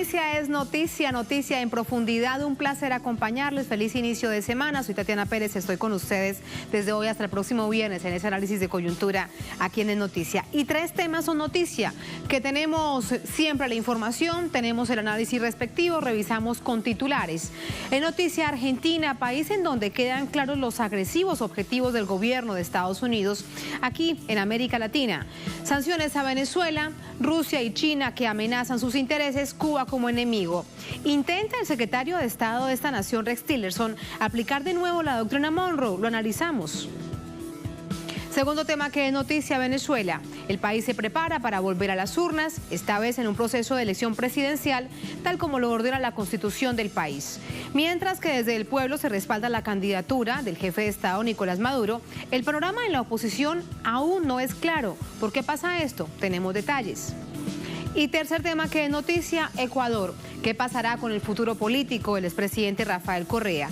Noticia es noticia, noticia en profundidad. Un placer acompañarles. Feliz inicio de semana. Soy Tatiana Pérez, estoy con ustedes desde hoy hasta el próximo viernes en ese análisis de coyuntura aquí en Es Noticia. Y tres temas son noticia, que tenemos siempre la información, tenemos el análisis respectivo, revisamos con titulares. En noticia, Argentina, país en donde quedan claros los agresivos objetivos del gobierno de Estados Unidos aquí en América Latina. Sanciones a Venezuela, Rusia y China que amenazan sus intereses, Cuba como enemigo. Intenta el secretario de Estado de esta nación, Rex Tillerson, aplicar de nuevo la doctrina Monroe. Lo analizamos. Segundo tema que es noticia, Venezuela. El país se prepara para volver a las urnas, esta vez en un proceso de elección presidencial, tal como lo ordena la Constitución del país. Mientras que desde el pueblo se respalda la candidatura del jefe de Estado, Nicolás Maduro, el panorama en la oposición aún no es claro. ¿Por qué pasa esto? Tenemos detalles. Y tercer tema que es noticia, Ecuador. ¿Qué pasará con el futuro político del expresidente Rafael Correa?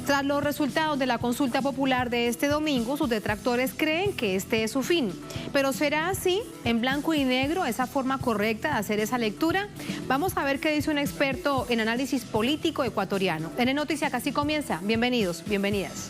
Tras los resultados de la consulta popular de este domingo, sus detractores creen que este es su fin. ¿Pero será así, en blanco y negro, esa forma correcta de hacer esa lectura? Vamos a ver qué dice un experto en análisis político ecuatoriano. En Es Noticia casi comienza. Bienvenidos, bienvenidas.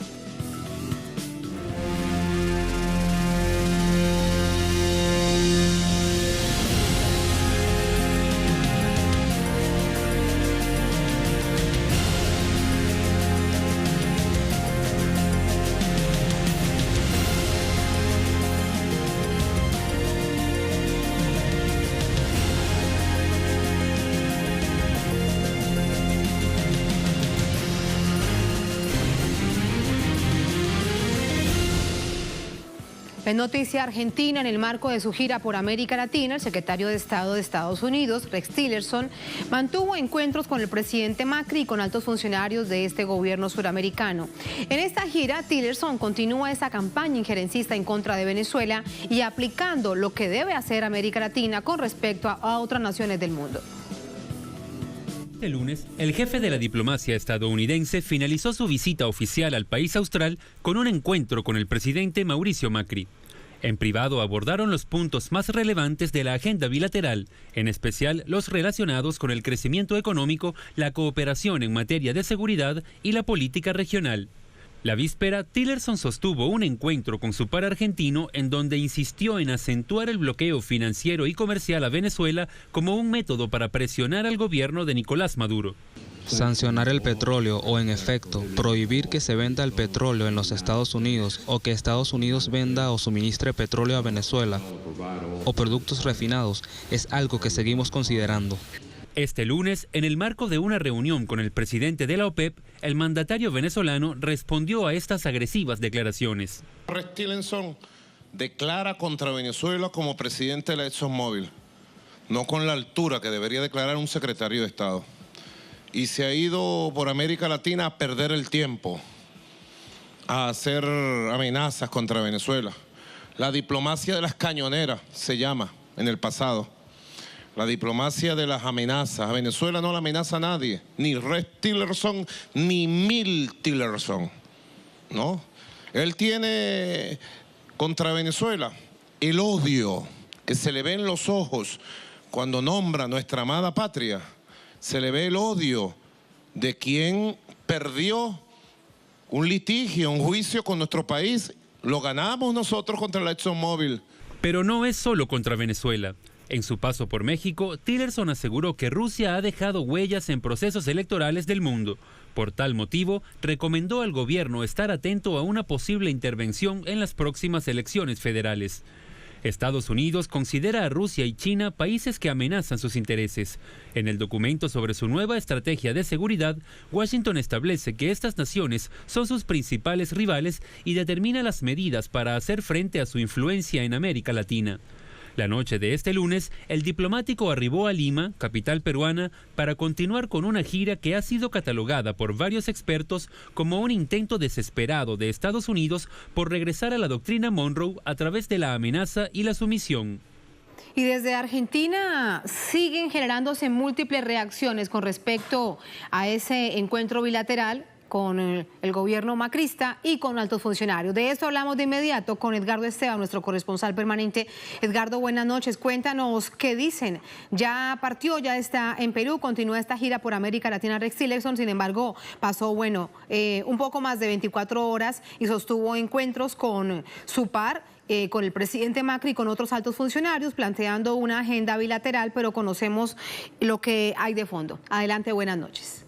En noticia, Argentina, en el marco de su gira por América Latina, el secretario de Estado de Estados Unidos, Rex Tillerson, mantuvo encuentros con el presidente Macri y con altos funcionarios de este gobierno suramericano. En esta gira, Tillerson continúa esa campaña injerencista en contra de Venezuela y aplicando lo que debe hacer América Latina con respecto a otras naciones del mundo. Este lunes, el jefe de la diplomacia estadounidense finalizó su visita oficial al país austral con un encuentro con el presidente Mauricio Macri. En privado abordaron los puntos más relevantes de la agenda bilateral, en especial los relacionados con el crecimiento económico, la cooperación en materia de seguridad y la política regional. La víspera, Tillerson sostuvo un encuentro con su par argentino en donde insistió en acentuar el bloqueo financiero y comercial a Venezuela como un método para presionar al gobierno de Nicolás Maduro. Sancionar el petróleo o, en efecto, prohibir que se venda el petróleo en los Estados Unidos o que Estados Unidos venda o suministre petróleo a Venezuela o productos refinados es algo que seguimos considerando. Este lunes, en el marco de una reunión con el presidente de la OPEP, el mandatario venezolano respondió a estas agresivas declaraciones. Rex Tillerson declara contra Venezuela como presidente de la ExxonMobil, no con la altura que debería declarar un secretario de Estado. Y se ha ido por América Latina a perder el tiempo, a hacer amenazas contra Venezuela. La diplomacia de las cañoneras se llama en el pasado. La diplomacia de las amenazas. A Venezuela no la amenaza a nadie, ni Rex Tillerson, ni Mil Tillerson, ¿no? Él tiene contra Venezuela el odio que se le ve en los ojos cuando nombra nuestra amada patria. Se le ve el odio de quien perdió un litigio, un juicio con nuestro país. Lo ganamos nosotros contra la ExxonMobil. Pero no es solo contra Venezuela. En su paso por México, Tillerson aseguró que Rusia ha dejado huellas en procesos electorales del mundo. Por tal motivo, recomendó al gobierno estar atento a una posible intervención en las próximas elecciones federales. Estados Unidos considera a Rusia y China países que amenazan sus intereses. En el documento sobre su nueva estrategia de seguridad, Washington establece que estas naciones son sus principales rivales y determina las medidas para hacer frente a su influencia en América Latina. La noche de este lunes, el diplomático arribó a Lima, capital peruana, para continuar con una gira que ha sido catalogada por varios expertos como un intento desesperado de Estados Unidos por regresar a la doctrina Monroe a través de la amenaza y la sumisión. Y desde Argentina siguen generándose múltiples reacciones con respecto a ese encuentro bilateral con el gobierno macrista y con altos funcionarios. De esto hablamos de inmediato con Edgardo Esteban, nuestro corresponsal permanente. Edgardo, buenas noches. Cuéntanos qué dicen. Ya partió, ya está en Perú, continúa esta gira por América Latina Rex Tillerson. Sin embargo, pasó, un poco más de 24 horas y sostuvo encuentros con su par, con el presidente Macri y con otros altos funcionarios, planteando una agenda bilateral, pero conocemos lo que hay de fondo. Adelante, buenas noches.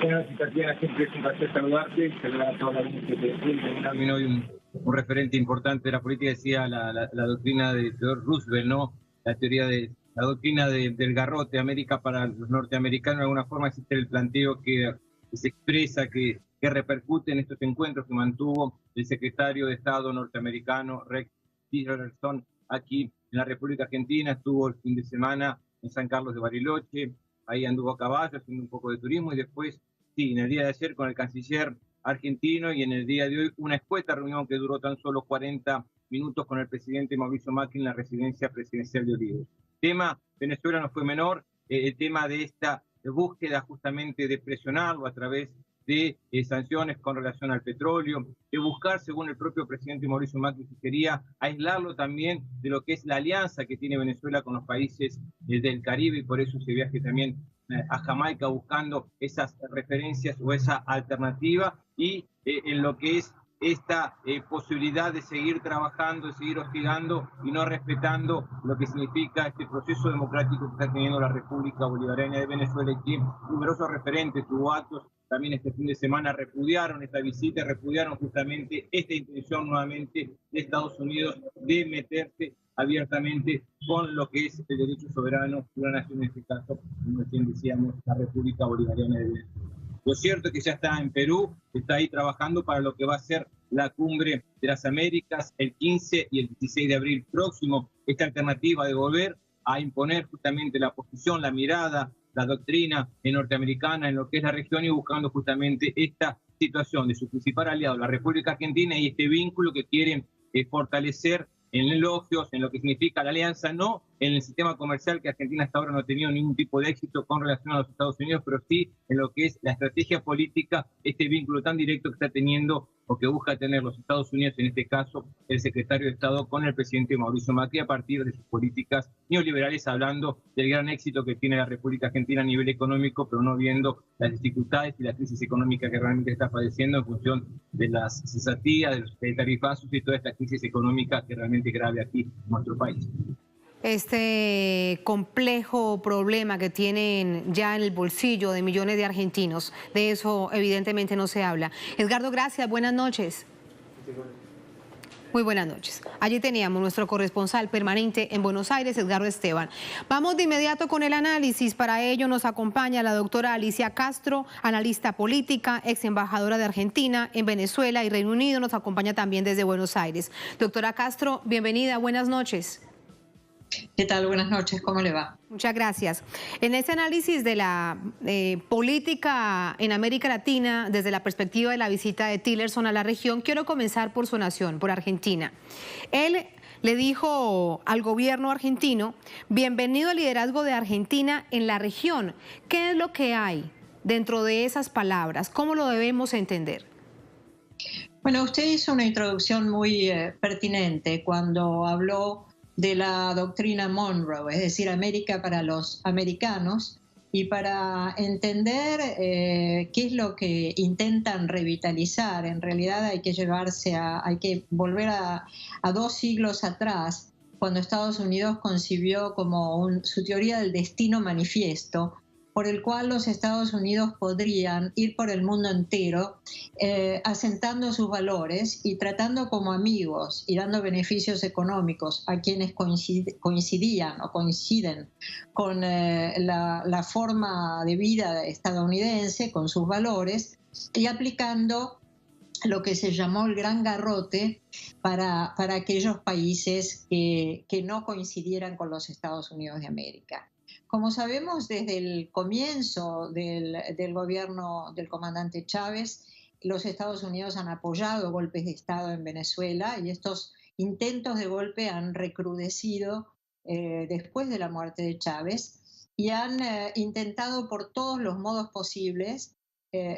Buenas noches, Tatiana, siempre es un placer saludarte, saludar a toda la gente que te siente. También hoy un referente importante de la política decía la doctrina de Theodore Roosevelt, ¿no? La doctrina del garrote, América para los norteamericanos. De alguna forma existe el planteo que se expresa, que repercute en estos encuentros que mantuvo el secretario de Estado norteamericano Rex Tillerson aquí en la República Argentina. Estuvo el fin de semana en San Carlos de Bariloche, ahí anduvo a caballo haciendo un poco de turismo y después, sí, en el día de ayer con el canciller argentino y en el día de hoy una escueta reunión que duró tan solo 40 minutos con el presidente Mauricio Macri en la residencia presidencial de Olivos. El tema Venezuela no fue menor, el tema de esta búsqueda justamente de presionarlo a través de sanciones con relación al petróleo, de buscar, según el propio presidente Mauricio Macri, que quería aislarlo también de lo que es la alianza que tiene Venezuela con los países del Caribe, y por eso ese viaje también a Jamaica buscando esas referencias o esa alternativa, y en lo que es esta posibilidad de seguir trabajando, de seguir hostigando y no respetando lo que significa este proceso democrático que está teniendo la República Bolivariana de Venezuela, y que numerosos referentes tuvo actos también este fin de semana, repudiaron esta visita, repudiaron justamente esta intención nuevamente de Estados Unidos de meterse abiertamente con lo que es el derecho soberano de una nación, en este caso, como recién decíamos, la República Bolivariana de Venezuela. Lo cierto es que ya está en Perú, está ahí trabajando para lo que va a ser la Cumbre de las Américas el 15 y el 16 de abril próximo, esta alternativa de volver a imponer justamente la posición, la mirada, la doctrina norteamericana en lo que es la región, y buscando justamente esta situación de su principal aliado, la República Argentina, y este vínculo que quieren fortalecer en elogios, en lo que significa la alianza, no en el sistema comercial, que Argentina hasta ahora no ha tenido ningún tipo de éxito con relación a los Estados Unidos, pero sí en lo que es la estrategia política, este vínculo tan directo que está teniendo o que busca tener los Estados Unidos, en este caso el secretario de Estado, con el presidente Mauricio Macri, a partir de sus políticas neoliberales, hablando del gran éxito que tiene la República Argentina a nivel económico, pero no viendo las dificultades y la crisis económica que realmente está padeciendo en función de las cesatías, de los tarifazos y toda esta crisis económica que realmente es grave aquí en nuestro país. Este complejo problema que tienen ya en el bolsillo de millones de argentinos, de eso evidentemente no se habla. Edgardo, gracias, buenas noches. Muy buenas noches. Allí teníamos nuestro corresponsal permanente en Buenos Aires, Edgardo Esteban. Vamos de inmediato con el análisis. Para ello nos acompaña la doctora Alicia Castro, analista política, ex embajadora de Argentina en Venezuela y Reino Unido. Nos acompaña también desde Buenos Aires. Doctora Castro, bienvenida, buenas noches. ¿Qué tal? Buenas noches, ¿cómo le va? Muchas gracias. En este análisis de la política en América Latina, desde la perspectiva de la visita de Tillerson a la región, quiero comenzar por su nación, por Argentina. Él le dijo al gobierno argentino, bienvenido al liderazgo de Argentina en la región. ¿Qué es lo que hay dentro de esas palabras? ¿Cómo lo debemos entender? Bueno, usted hizo una introducción muy pertinente cuando habló de la doctrina Monroe, es decir, América para los americanos, y para entender qué es lo que intentan revitalizar. En realidad hay que volver a 2 siglos atrás, cuando Estados Unidos concibió como su teoría del destino manifiesto, por el cual los Estados Unidos podrían ir por el mundo entero asentando sus valores y tratando como amigos y dando beneficios económicos a quienes coincidían o coinciden con la forma de vida estadounidense, con sus valores, y aplicando lo que se llamó el gran garrote para aquellos países que no coincidieran con los Estados Unidos de América. Como sabemos, desde el comienzo del gobierno del comandante Chávez, los Estados Unidos han apoyado golpes de Estado en Venezuela, y estos intentos de golpe han recrudecido después de la muerte de Chávez, y han intentado por todos los modos posibles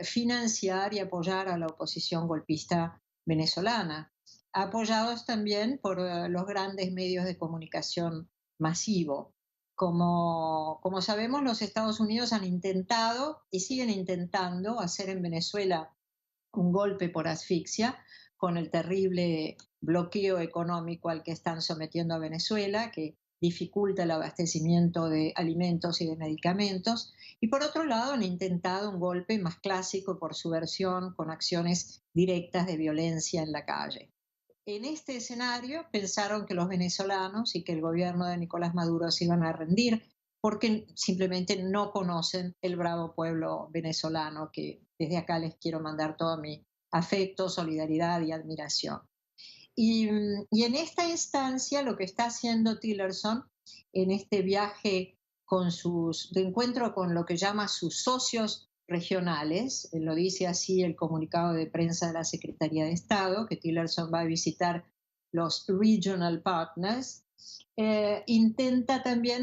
financiar y apoyar a la oposición golpista venezolana, apoyados también por los grandes medios de comunicación masivo. Como sabemos, los Estados Unidos han intentado y siguen intentando hacer en Venezuela un golpe por asfixia con el terrible bloqueo económico al que están sometiendo a Venezuela, que dificulta el abastecimiento de alimentos y de medicamentos. Y por otro lado, han intentado un golpe más clásico por su versión, con acciones directas de violencia en la calle. En este escenario pensaron que los venezolanos y que el gobierno de Nicolás Maduro se iban a rendir porque simplemente no conocen el bravo pueblo venezolano, que desde acá les quiero mandar todo mi afecto, solidaridad y admiración. Y en esta instancia lo que está haciendo Tillerson en este viaje de encuentro con lo que llama sus socios regionales, lo dice así el comunicado de prensa de la Secretaría de Estado, que Tillerson va a visitar los regional partners, intenta también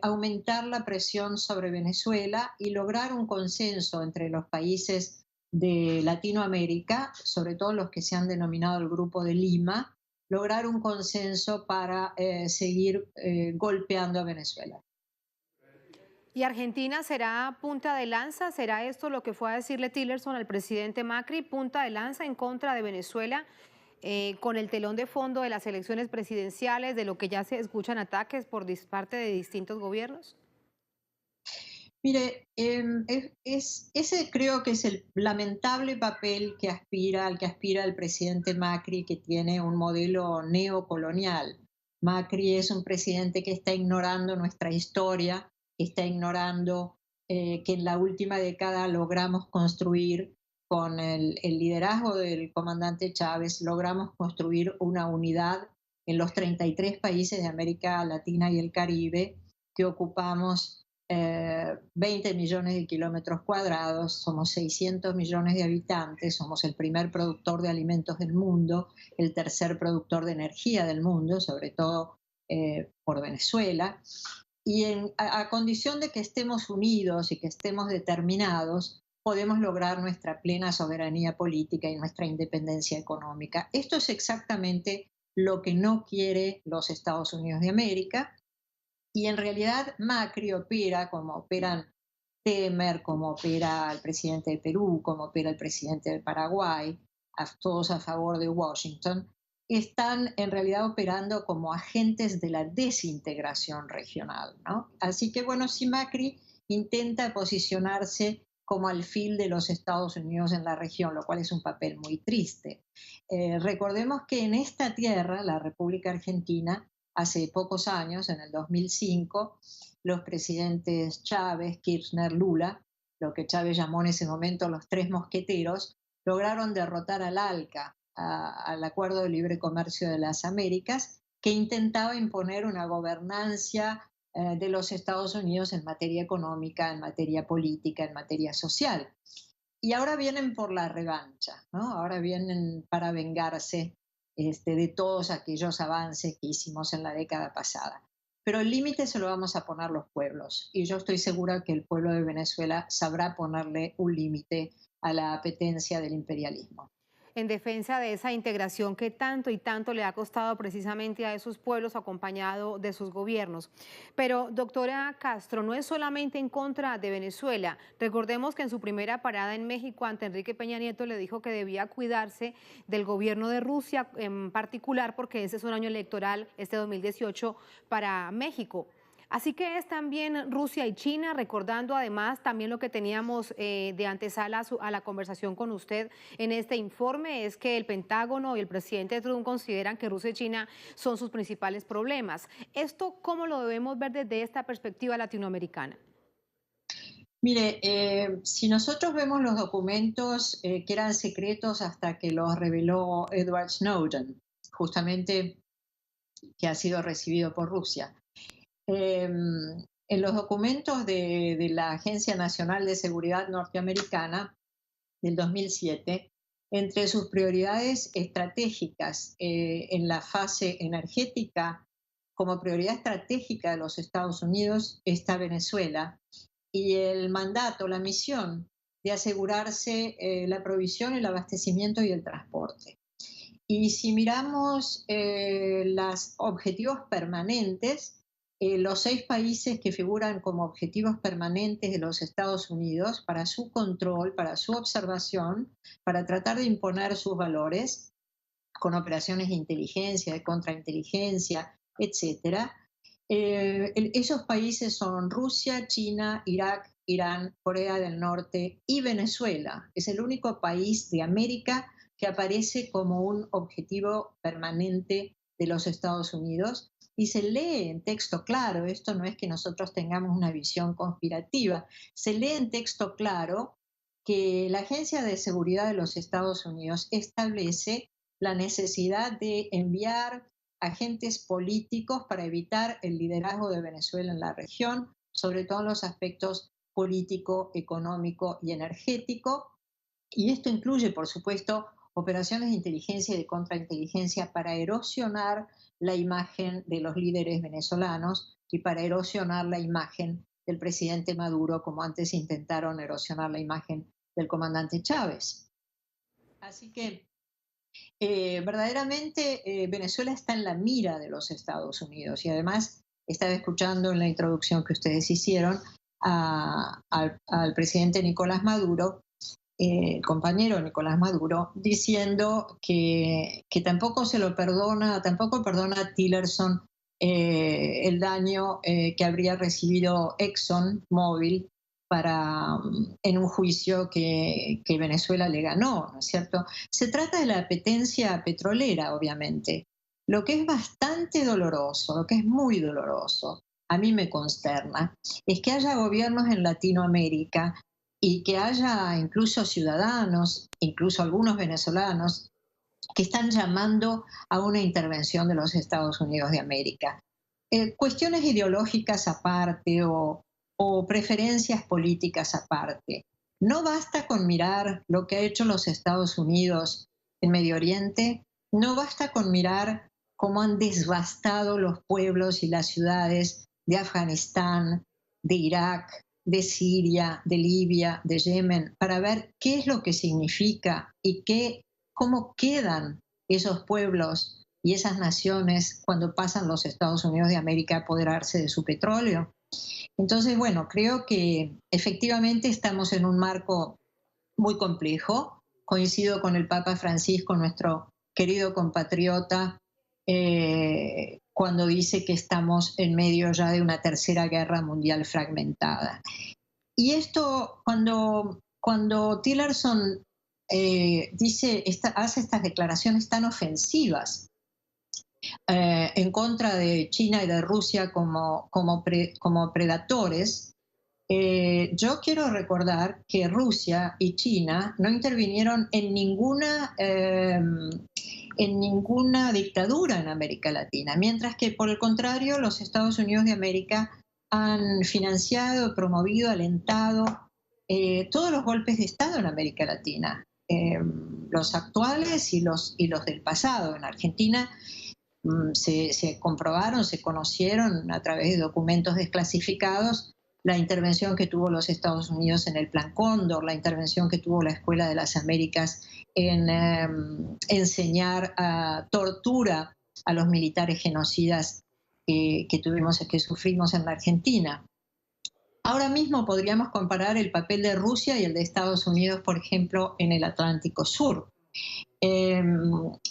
aumentar la presión sobre Venezuela y lograr un consenso entre los países de Latinoamérica, sobre todo los que se han denominado el Grupo de Lima, lograr un consenso para seguir golpeando a Venezuela. ¿Y Argentina será punta de lanza? ¿Será esto lo que fue a decirle Tillerson al presidente Macri, punta de lanza en contra de Venezuela, con el telón de fondo de las elecciones presidenciales, de lo que ya se escuchan ataques por parte de distintos gobiernos? Mire, ese creo que es el lamentable papel al que aspira el presidente Macri, que tiene un modelo neocolonial. Macri es un presidente que está ignorando nuestra historia, que está ignorando que en la última década logramos construir, con el liderazgo del comandante Chávez, logramos construir una unidad en los 33 países de América Latina y el Caribe, que ocupamos 20 millones de kilómetros cuadrados, somos 600 millones de habitantes, somos el primer productor de alimentos del mundo, el tercer productor de energía del mundo, sobre todo por Venezuela, y a condición de que estemos unidos y que estemos determinados, podemos lograr nuestra plena soberanía política y nuestra independencia económica. Esto es exactamente lo que no quiere los Estados Unidos de América. Y en realidad Macri opera como operan Temer, como opera el presidente de Perú, como opera el presidente de Paraguay, todos a favor de Washington, están en realidad operando como agentes de la desintegración regional, ¿no? Así que bueno, si Macri intenta posicionarse como alfil de los Estados Unidos en la región, lo cual es un papel muy triste. Recordemos que en esta tierra, la República Argentina, hace pocos años, en el 2005, los presidentes Chávez, Kirchner, Lula, lo que Chávez llamó en ese momento los tres mosqueteros, lograron derrotar al ALCA, al Acuerdo de Libre Comercio de las Américas, que intentaba imponer una gobernanza de los Estados Unidos en materia económica, en materia política, en materia social. Y ahora vienen por la revancha, ¿no? Ahora vienen para vengarse de todos aquellos avances que hicimos en la década pasada. Pero el límite se lo vamos a poner los pueblos, y yo estoy segura que el pueblo de Venezuela sabrá ponerle un límite a la apetencia del imperialismo. En defensa de esa integración que tanto y tanto le ha costado precisamente a esos pueblos acompañado de sus gobiernos. Pero, doctora Castro, no es solamente en contra de Venezuela. Recordemos que en su primera parada en México ante Enrique Peña Nieto le dijo que debía cuidarse del gobierno de Rusia en particular, porque ese es un año electoral, este 2018, para México. Así que es también Rusia y China, recordando además también lo que teníamos de antesala a la conversación con usted en este informe, es que el Pentágono y el presidente Trump consideran que Rusia y China son sus principales problemas. ¿Esto cómo lo debemos ver desde esta perspectiva latinoamericana? Mire, si nosotros vemos los documentos que eran secretos hasta que los reveló Edward Snowden, justamente que ha sido recibido por Rusia, en los documentos de la Agencia Nacional de Seguridad norteamericana del 2007, entre sus prioridades estratégicas en la fase energética, como prioridad estratégica de los Estados Unidos está Venezuela, y el mandato, la misión de asegurarse la provisión, el abastecimiento y el transporte. Y si miramos los objetivos permanentes, los 6 países que figuran como objetivos permanentes de los Estados Unidos para su control, para su observación, para tratar de imponer sus valores con operaciones de inteligencia, de contrainteligencia, etc. Esos países son Rusia, China, Irak, Irán, Corea del Norte y Venezuela. Es el único país de América que aparece como un objetivo permanente de los Estados Unidos y se lee en texto claro. Esto no es que nosotros tengamos una visión conspirativa, se lee en texto claro que la Agencia de Seguridad de los Estados Unidos establece la necesidad de enviar agentes políticos para evitar el liderazgo de Venezuela en la región, sobre todo en los aspectos político, económico y energético. Y esto incluye, por supuesto, operaciones de inteligencia y de contrainteligencia para erosionar la imagen de los líderes venezolanos y para erosionar la imagen del presidente Maduro, como antes intentaron erosionar la imagen del comandante Chávez. Así que verdaderamente Venezuela está en la mira de los Estados Unidos y además estaba escuchando en la introducción que ustedes hicieron al presidente Nicolás Maduro, el compañero Nicolás Maduro, diciendo que tampoco perdona a Tillerson el daño que habría recibido ExxonMobil en un juicio que Venezuela le ganó, ¿no es cierto? Se trata de la apetencia petrolera, obviamente. Lo que es bastante doloroso, lo que es muy doloroso, a mí me consterna, es que haya gobiernos en Latinoamérica y que haya incluso ciudadanos, incluso algunos venezolanos, que están llamando a una intervención de los Estados Unidos de América. Cuestiones ideológicas aparte o preferencias políticas aparte. No basta con mirar lo que ha hecho los Estados Unidos en Medio Oriente, no basta con mirar cómo han devastado los pueblos y las ciudades de Afganistán, de Irak, de Siria, de Libia, de Yemen, para ver qué es lo que significa y cómo quedan esos pueblos y esas naciones cuando pasan los Estados Unidos de América a apoderarse de su petróleo. Entonces, bueno, creo que efectivamente estamos en un marco muy complejo. Coincido con el Papa Francisco, nuestro querido compatriota, cuando dice que estamos en medio ya de una tercera guerra mundial fragmentada. Y esto, cuando Tillerson hace estas declaraciones tan ofensivas en contra de China y de Rusia como predadores, yo quiero recordar que Rusia y China no intervinieron en ninguna dictadura en América Latina, mientras que por el contrario los Estados Unidos de América han financiado, promovido, alentado todos los golpes de Estado en América Latina, los actuales y los del pasado. En Argentina se comprobaron, se conocieron a través de documentos desclasificados la intervención que tuvo los Estados Unidos en el Plan Cóndor, la intervención que tuvo la Escuela de las Américas en enseñar tortura a los militares genocidas que sufrimos en la Argentina. Ahora mismo podríamos comparar el papel de Rusia y el de Estados Unidos, por ejemplo, en el Atlántico Sur.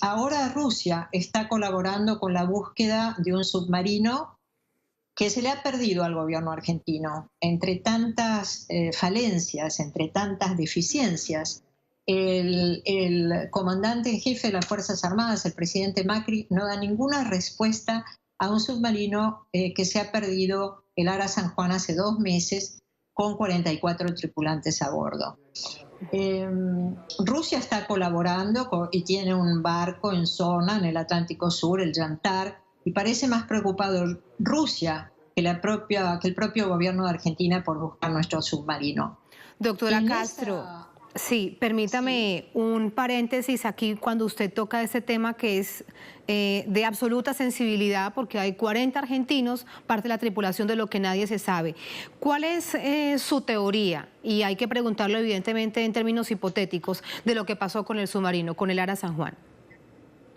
Ahora Rusia está colaborando con la búsqueda de un submarino que se le ha perdido al gobierno argentino. Entre tantas falencias, entre tantas deficiencias, el comandante en jefe de las Fuerzas Armadas, el presidente Macri, no da ninguna respuesta a un submarino que se ha perdido el Ara San Juan hace 2 meses con 44 tripulantes a bordo. Rusia está colaborando y tiene un barco en zona en el Atlántico Sur, el Yantar, y parece más preocupado Rusia que el propio gobierno de Argentina por buscar nuestro submarino. Doctora Castro, Sí, permítame un paréntesis aquí cuando usted toca este tema que es de absoluta sensibilidad porque hay 40 argentinos, parte de la tripulación de lo que nadie se sabe. ¿Cuál es su teoría? Y hay que preguntarlo evidentemente en términos hipotéticos de lo que pasó con el submarino, con el Ara San Juan.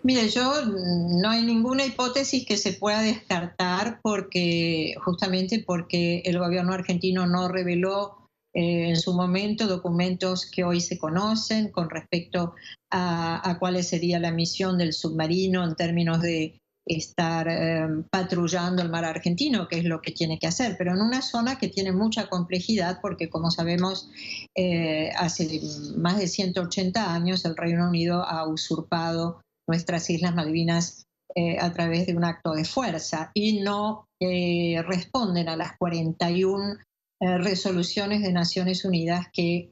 Mire, no hay ninguna hipótesis que se pueda descartar justamente porque el gobierno argentino no reveló en su momento documentos que hoy se conocen con respecto a cuál sería la misión del submarino en términos de estar patrullando el mar argentino, que es lo que tiene que hacer, pero en una zona que tiene mucha complejidad porque, como sabemos, hace más de 180 años el Reino Unido ha usurpado nuestras Islas Malvinas a través de un acto de fuerza y no responden a las 41 resoluciones de Naciones Unidas que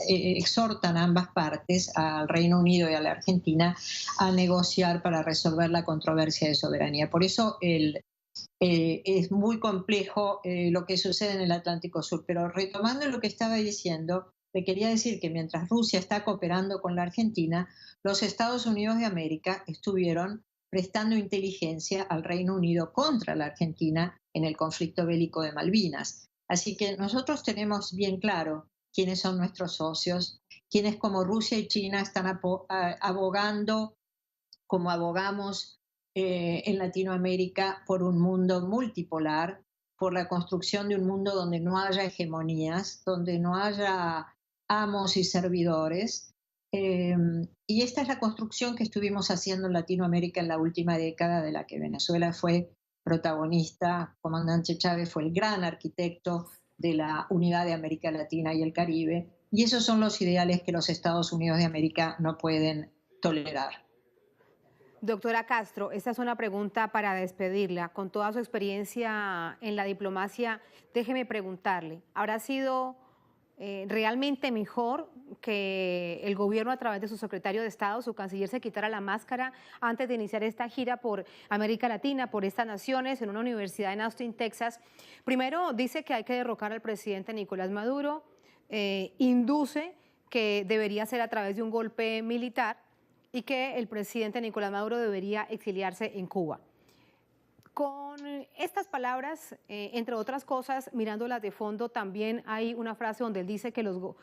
exhortan a ambas partes, al Reino Unido y a la Argentina, a negociar para resolver la controversia de soberanía. Por eso es muy complejo lo que sucede en el Atlántico Sur. Pero retomando lo que estaba diciendo, le quería decir que mientras Rusia está cooperando con la Argentina, los Estados Unidos de América estuvieron prestando inteligencia al Reino Unido contra la Argentina en el conflicto bélico de Malvinas. Así que nosotros tenemos bien claro quiénes son nuestros socios, quienes como Rusia y China están abogando, como abogamos en Latinoamérica, por un mundo multipolar, por la construcción de un mundo donde no haya hegemonías, donde no haya amos y servidores. Y esta es la construcción que estuvimos haciendo en Latinoamérica en la última década, de la que Venezuela fue protagonista. Comandante Chávez fue el gran arquitecto de la unidad de América Latina y el Caribe, y esos son los ideales que los Estados Unidos de América no pueden tolerar. Doctora Castro, esta es una pregunta para despedirla. Con toda su experiencia en la diplomacia, déjeme preguntarle, ¿habrá sido realmente mejor que el gobierno a través de su secretario de Estado, su canciller, se quitara la máscara antes de iniciar esta gira por América Latina, por estas naciones, en una universidad en Austin, Texas? Primero dice que hay que derrocar al presidente Nicolás Maduro, induce que debería ser a través de un golpe militar y que el presidente Nicolás Maduro debería exiliarse en Cuba. Con estas palabras, entre otras cosas, mirándolas de fondo, también hay una frase donde él dice que los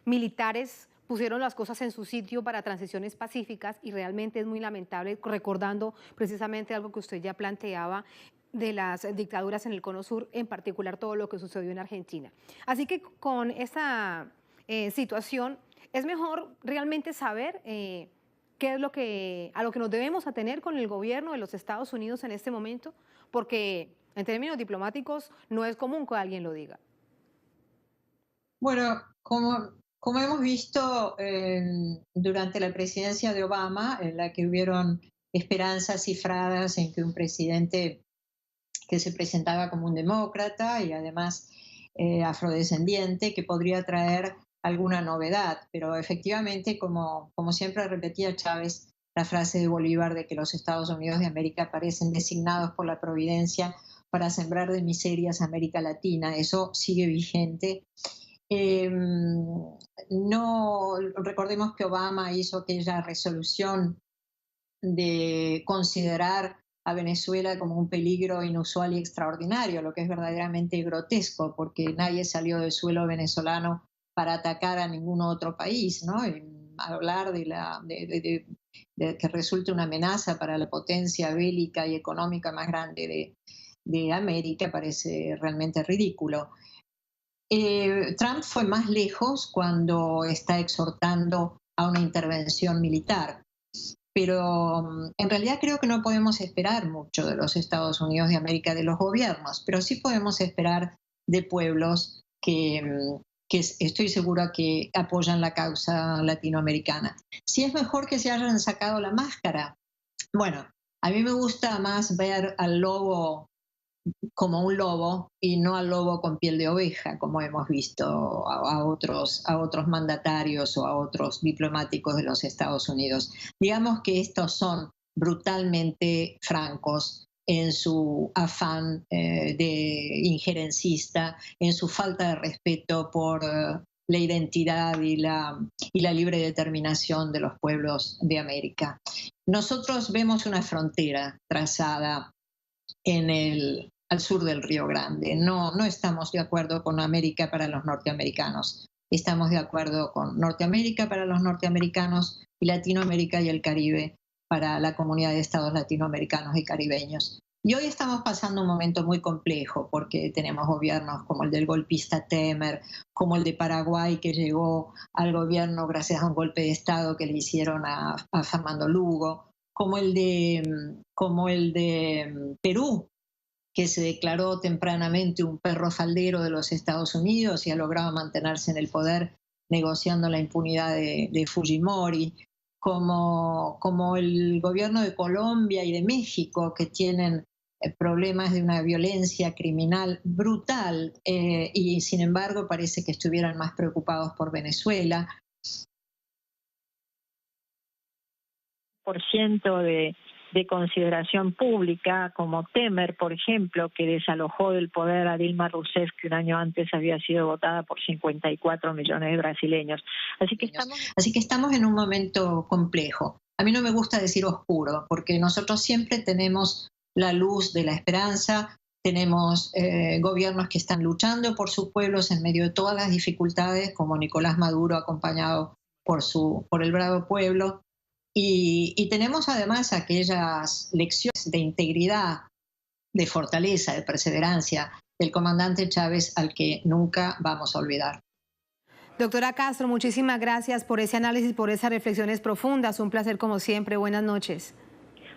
militares pusieron las cosas en su sitio para transiciones pacíficas, y realmente es muy lamentable, recordando precisamente algo que usted ya planteaba de las dictaduras en el Cono Sur, en particular todo lo que sucedió en Argentina. Así que con esta situación es mejor realmente saber qué es a lo que nos debemos atener con el gobierno de los Estados Unidos en este momento, porque en términos diplomáticos no es común que alguien lo diga. Bueno, como hemos visto durante la presidencia de Obama, en la que hubieron esperanzas cifradas en que un presidente que se presentaba como un demócrata y además afrodescendiente, que podría traer alguna novedad, pero efectivamente, como siempre repetía Chávez, la frase de Bolívar de que los Estados Unidos de América parecen designados por la providencia para sembrar de miserias a América Latina, eso sigue vigente. No recordemos que Obama hizo aquella resolución de considerar a Venezuela como un peligro inusual y extraordinario, lo que es verdaderamente grotesco, porque nadie salió del suelo venezolano para atacar a ningún otro país, ¿no? Y hablar de que resulte una amenaza para la potencia bélica y económica más grande de América parece realmente ridículo. Trump fue más lejos cuando está exhortando a una intervención militar, pero en realidad creo que no podemos esperar mucho de los Estados Unidos de América, de los gobiernos, pero sí podemos esperar de pueblos que estoy segura que apoyan la causa latinoamericana. Si es mejor que se hayan sacado la máscara, bueno, a mí me gusta más ver al lobo como un lobo y no al lobo con piel de oveja, como hemos visto a otros mandatarios o a otros diplomáticos de los Estados Unidos. Digamos que estos son brutalmente francos en su afán de injerencista, en su falta de respeto por la identidad y la libre determinación de los pueblos de América. Nosotros vemos una frontera trazada al sur del Río Grande. No estamos de acuerdo con América para los norteamericanos. Estamos de acuerdo con Norteamérica para los norteamericanos y Latinoamérica y el Caribe para la comunidad de estados latinoamericanos y caribeños. Y hoy estamos pasando un momento muy complejo porque tenemos gobiernos como el del golpista Temer, como el de Paraguay, que llegó al gobierno gracias a un golpe de Estado que le hicieron a Fernando Lugo, como el de Perú, que se declaró tempranamente un perro faldero de los Estados Unidos y ha logrado mantenerse en el poder negociando la impunidad de Fujimori, como el gobierno de Colombia y de México, que tienen problemas de una violencia criminal brutal y sin embargo parece que estuvieran más preocupados por Venezuela. De consideración pública, como Temer, por ejemplo, que desalojó del poder a Dilma Rousseff, que un año antes había sido votada por 54 millones de brasileños. Así que estamos en un momento complejo. A mí no me gusta decir oscuro, porque nosotros siempre tenemos la luz de la esperanza, tenemos gobiernos que están luchando por sus pueblos en medio de todas las dificultades, como Nicolás Maduro acompañado por el bravo pueblo. Y tenemos además aquellas lecciones de integridad, de fortaleza, de perseverancia del comandante Chávez al que nunca vamos a olvidar. Doctora Castro, muchísimas gracias por ese análisis, por esas reflexiones profundas. Un placer como siempre. Buenas noches.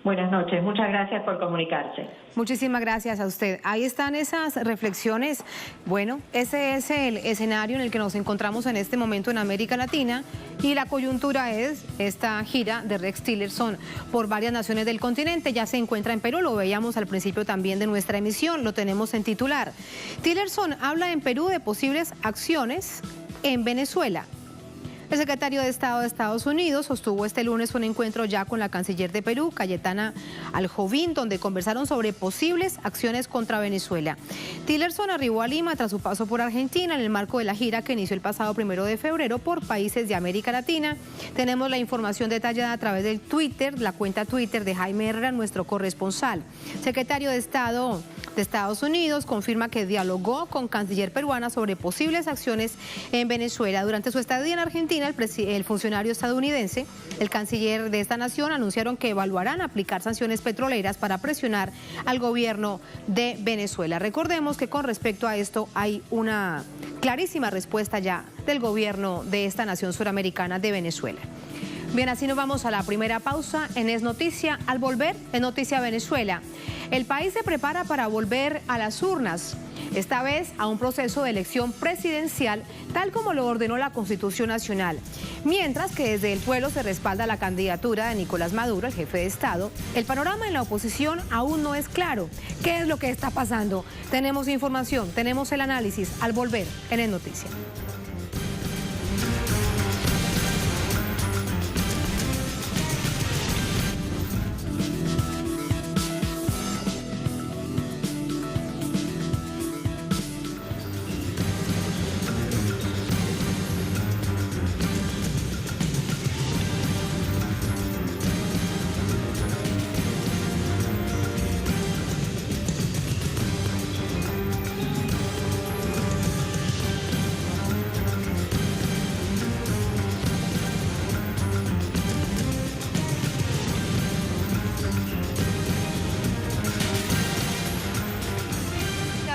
Buenas noches, muchas gracias por comunicarse. Muchísimas gracias a usted. Ahí están esas reflexiones. Bueno, ese es el escenario en el que nos encontramos en este momento en América Latina y la coyuntura es esta gira de Rex Tillerson por varias naciones del continente. Ya se encuentra en Perú, lo veíamos al principio también de nuestra emisión, lo tenemos en titular. Tillerson habla en Perú de posibles acciones en Venezuela. El secretario de Estado de Estados Unidos sostuvo este lunes un encuentro ya con la canciller de Perú, Cayetana Aljovín, donde conversaron sobre posibles acciones contra Venezuela. Tillerson arribó a Lima tras su paso por Argentina en el marco de la gira que inició el pasado 1 de febrero por países de América Latina. Tenemos la información detallada a través del Twitter, la cuenta Twitter de Jaime Herrera, nuestro corresponsal. Secretario de Estado de Estados Unidos confirma que dialogó con canciller peruana sobre posibles acciones en Venezuela. Durante su estadía en Argentina, el funcionario estadounidense, el canciller de esta nación, anunciaron que evaluarán aplicar sanciones petroleras para presionar al gobierno de Venezuela. Recordemos que con respecto a esto hay una clarísima respuesta ya del gobierno de esta nación suramericana de Venezuela. Bien, así nos vamos a la primera pausa en Es Noticia. Al volver, en Noticia Venezuela, el país se prepara para volver a las urnas, esta vez a un proceso de elección presidencial, tal como lo ordenó la Constitución Nacional. Mientras que desde el pueblo se respalda la candidatura de Nicolás Maduro, el jefe de Estado, el panorama en la oposición aún no es claro. ¿Qué es lo que está pasando? Tenemos información, tenemos el análisis al volver en Es Noticia.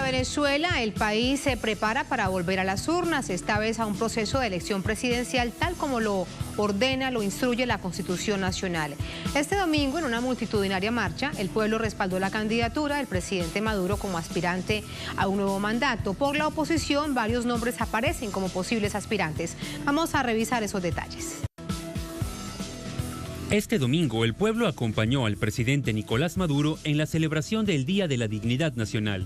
Venezuela, el país se prepara para volver a las urnas, esta vez a un proceso de elección presidencial tal como lo ordena, lo instruye la Constitución Nacional. Este domingo, en una multitudinaria marcha, el pueblo respaldó la candidatura del presidente Maduro como aspirante a un nuevo mandato. Por la oposición, varios nombres aparecen como posibles aspirantes. Vamos a revisar esos detalles. Este domingo, el pueblo acompañó al presidente Nicolás Maduro en la celebración del Día de la Dignidad Nacional.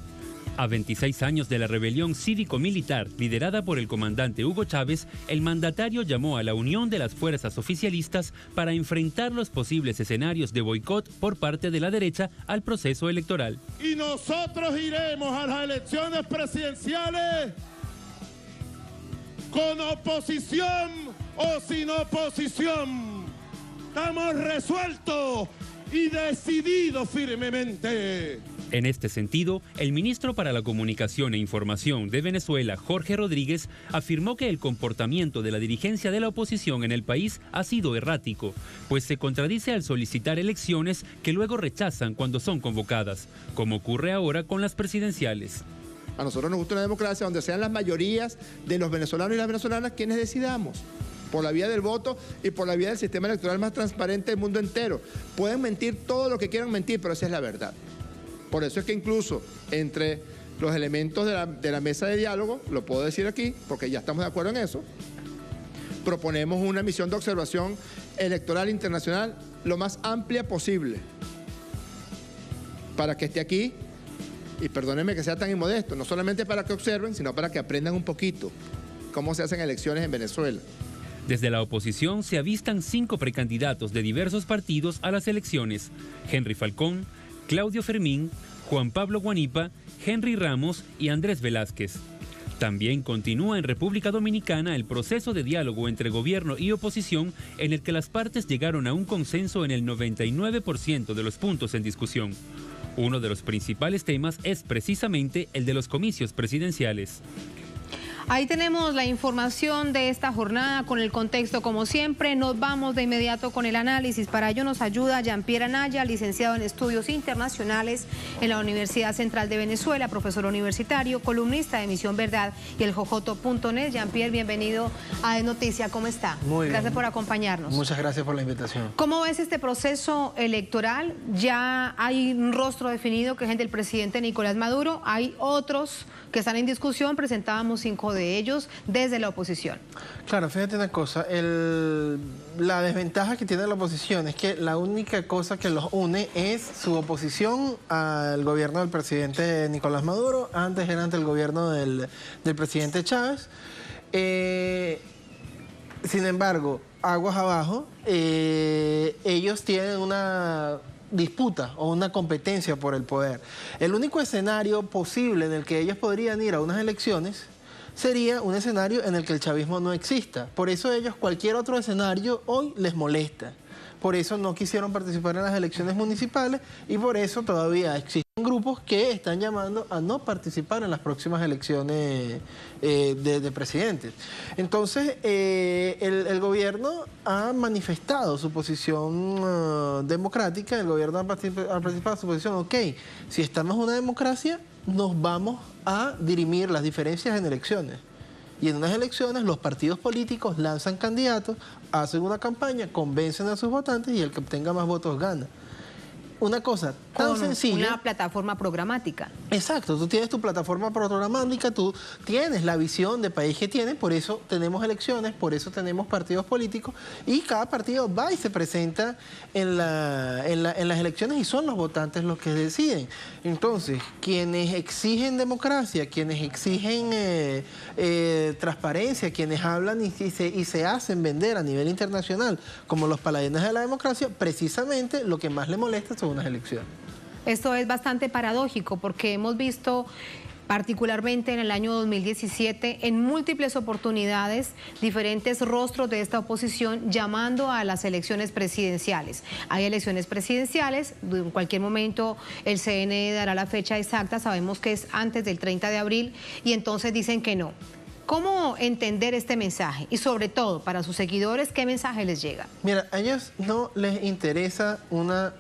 A 26 años de la rebelión cívico-militar liderada por el comandante Hugo Chávez, el mandatario llamó a la unión de las fuerzas oficialistas para enfrentar los posibles escenarios de boicot por parte de la derecha al proceso electoral. Y nosotros iremos a las elecciones presidenciales con oposición o sin oposición. Estamos resueltos y decididos firmemente. En este sentido, el ministro para la Comunicación e Información de Venezuela, Jorge Rodríguez, afirmó que el comportamiento de la dirigencia de la oposición en el país ha sido errático, pues se contradice al solicitar elecciones que luego rechazan cuando son convocadas, como ocurre ahora con las presidenciales. A nosotros nos gusta una democracia donde sean las mayorías de los venezolanos y las venezolanas quienes decidamos, por la vía del voto y por la vía del sistema electoral más transparente del mundo entero. Pueden mentir todo lo que quieran mentir, pero esa es la verdad. Por eso es que incluso entre los elementos de la mesa de diálogo, lo puedo decir aquí, porque ya estamos de acuerdo en eso, proponemos una misión de observación electoral internacional lo más amplia posible para que esté aquí, y perdónenme que sea tan inmodesto, no solamente para que observen, sino para que aprendan un poquito cómo se hacen elecciones en Venezuela. Desde la oposición se avistan 5 precandidatos de diversos partidos a las elecciones: Henry Falcón, Claudio Fermín, Juan Pablo Guanipa, Henry Ramos y Andrés Velázquez. También continúa en República Dominicana el proceso de diálogo entre gobierno y oposición, en el que las partes llegaron a un consenso en el 99% de los puntos en discusión. Uno de los principales temas es precisamente el de los comicios presidenciales. Ahí tenemos la información de esta jornada con el contexto como siempre. Nos vamos de inmediato con el análisis. Para ello nos ayuda Jean-Pierre Anaya, licenciado en Estudios Internacionales en la Universidad Central de Venezuela, profesor universitario, columnista de Misión Verdad y el Jojoto.net. Jean-Pierre, bienvenido a De Noticia. ¿Cómo está? Muy bien. Gracias por acompañarnos. Muchas gracias por la invitación. ¿Cómo ves este proceso electoral? Ya hay un rostro definido que es el del presidente Nicolás Maduro. Hay otros que están en discusión. Presentábamos 5 de ellos desde la oposición. Claro, fíjate una cosa, la desventaja que tiene la oposición es que la única cosa que los une es su oposición al gobierno del presidente Nicolás Maduro. Antes era ante el gobierno del presidente Chávez. Sin embargo, aguas abajo, ellos tienen una disputa o una competencia por el poder. El único escenario posible en el que ellos podrían ir a unas elecciones sería un escenario en el que el chavismo no exista. Por eso ellos, cualquier otro escenario hoy les molesta. Por eso no quisieron participar en las elecciones municipales y por eso todavía existen grupos que están llamando a no participar en las próximas elecciones de presidentes. Entonces, el gobierno ha manifestado su posición democrática, el gobierno ha participado su posición, ok, si estamos en una democracia, nos vamos a dirimir las diferencias en elecciones. Y en unas elecciones los partidos políticos lanzan candidatos, hacen una campaña, convencen a sus votantes y el que obtenga más votos gana. Una cosa tan sencilla. Una plataforma programática. Exacto, tú tienes tu plataforma programática, tú tienes la visión de país que tienes, por eso tenemos elecciones, por eso tenemos partidos políticos y cada partido va y se presenta en las elecciones y son los votantes los que deciden. Entonces, quienes exigen democracia, quienes exigen transparencia, quienes hablan y se hacen vender a nivel internacional como los paladines de la democracia, precisamente lo que más le molesta son unas elecciones. Esto es bastante paradójico porque hemos visto particularmente en el año 2017 en múltiples oportunidades diferentes rostros de esta oposición llamando a las elecciones presidenciales. Hay elecciones presidenciales, en cualquier momento el CNE dará la fecha exacta, sabemos que es antes del 30 de abril y entonces dicen que no. ¿Cómo entender este mensaje? Y sobre todo, para sus seguidores, ¿qué mensaje les llega? Mira, a ellos no les interesa una